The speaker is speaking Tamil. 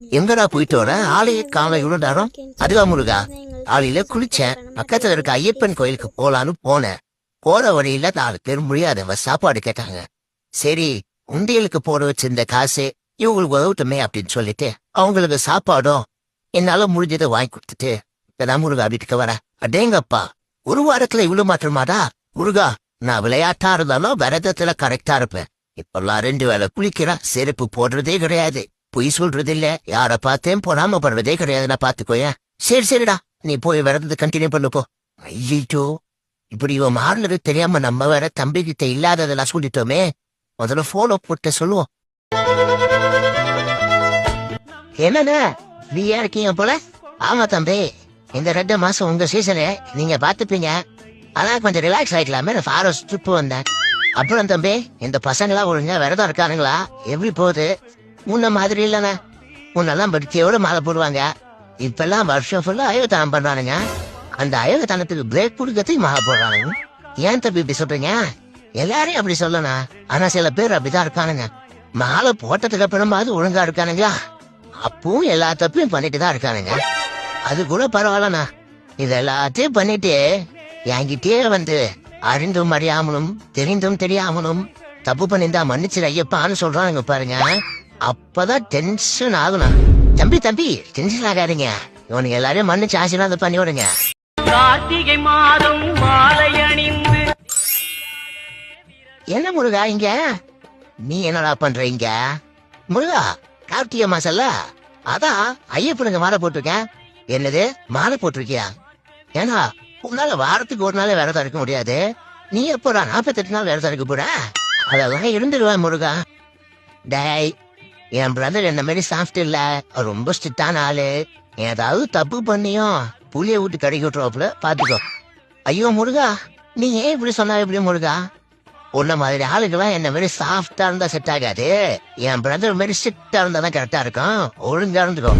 எங்கடா போயிட்டு வர ஆளையே காலை இவ்வளவு அதுவா முருகா ஆளையில குளிச்சேன். பக்கத்துல இருக்க ஐயப்பன் கோயிலுக்கு போலான்னு போனேன். போற வழியில 4 பேர் முடியாதவ சாப்பாடு கேட்டாங்க. சரி, உண்டியலுக்கு போட வச்சிருந்த காசு இவங்களுக்கு உதவுட்டுமே அப்படின்னு சொல்லிட்டு அவங்களுக்கு சாப்பாடும் என்னால முடிஞ்சதை வாங்கி கொடுத்துட்டு இப்பதான் முருகா வீட்டுக்கு வர. அடேங்கப்பா, ஒரு வாரத்துல இவ்வளவு மாற்றமாடா முருகா. நான் விளையாட்டா இருந்தாலும் விரதத்துல கரெக்டா இருப்பேன். இப்பெல்லாம் 2 வேளை குளிக்கிறேன், செருப்பு போடுறதே கிடையாது, பொய் சொல்றது இல்ல, யார பார்த்தேன் பொறாம படுறதே கிடையாது. நான் பாத்துக்கோய. சரி சரிடா, நீ போய் விரதத்தை கண்டினியூ பண்ணு போ. ஐயோ, இப்படி இவன் மாறினது தெரியாம நம்ம வேற தம்பி கிட்ட இல்லாததெல்லாம் சொல்லிட்டோமே. முதல்ல போன போட்டு சொல்லுவோம். என்னண்ணா நீயா இருக்கீங்க போல? ஆமா தம்பி, இந்த 2 மாசம் உங்க சீசனு நீங்க பாத்துப்பீங்க. அதான் கொஞ்சம் ரிலாக்ஸ் ஆயிக்கலாமே ஃபாரஸ்ட் ட்ரிப் வந்தேன். அப்புறம் தம்பி, இந்த பசங்களா ஒழுங்கா விரதம் இருக்கானுங்களா? எப்படி போகுது? முன்ன மாதிரி இல்லைண்ணா. முன்னெல்லாம் படுக்கையோட மாலை போடுவாங்க. இப்பெல்லாம் வருஷம் ஃபுல்லா அயோகத்தனம் பண்றானுங்க. அந்த அயோகத்தனத்துக்கு பிரேக் கொடுக்கறதுக்கு மாலை போடுறானுங்க. ஏன் தம்பி இப்படி சொல்றீங்க? எல்லாரையும் அப்படி சொல்லணும், ஆனா சில பேர் அப்படிதான் இருக்கானுங்க. மாலை போட்டதுக்கு அப்புறமாவது ஒழுங்கா இருக்கானுங்களா? அப்பவும் எல்லா தப்பையும் பண்ணிட்டு தான் இருக்கானுங்க. அது கூட பரவாயில்லண்ணா. இது எல்லாத்தையும் பண்ணிட்டு என்கிட்டயே வந்து அறிந்தும் அறியாமலும் தெரிந்தும் தெரியாமலும் தப்பு பண்ணிருந்தா மன்னிச்சிட ஐயப்பான்னு சொல்றானுங்க பாருங்க. அப்பதான் டென்ஷன் ஆகணும். தம்பி தம்பி டென்ஷன் ஆகாதீங்க, இவனுக்கு எல்லாரையும் மன்னிச்சு ஆசீர்வாதம் பண்ணி விடுங்க. கார்த்திகை மாதம் மாலை அணிந்து. என்ன முருகா இங்க? நீ என்னடா பண்ற இங்க? முருகா, கார்த்திகை மாசம்ல, அதான் ஐயப்பனுக்கு மாலை போட்டிருக்கேன். என்னது மாலை போட்டிருக்கியா? ஏன்னா உன்னால வாரத்துக்கு ஒரு நாள் விரதம் இருக்க முடியாது. நீ எப்போடா 48 நாள் விரதம் இருக்க போற? அதெல்லாம் இருந்துருவேன் முருகா. டேய், என் பிரதர் என்ன மாதிரி சாஃப்ட் இல்ல, ரொம்ப ஸ்ட்ரிக்டான ஆளு. ஏதாவது தப்பு பண்ணியும் புளிய விட்டு கடைக்கு விட்டுருவாப்புல, பாத்துக்கோ. ஐயோ முருகா, நீ ஏன் இப்படி சொன்னா எப்படி முருகா? உன்ன மாதிரி ஆளுக்கெல்லாம் என்ன மாதிரி சாஃப்டா இருந்தா செட் ஆகாது. என் பிரதர் மாதிரி ஸ்ட்ரிக்டா இருந்தா தான் கரெக்டா இருக்கும். ஒழுங்கா இருந்துக்கோ.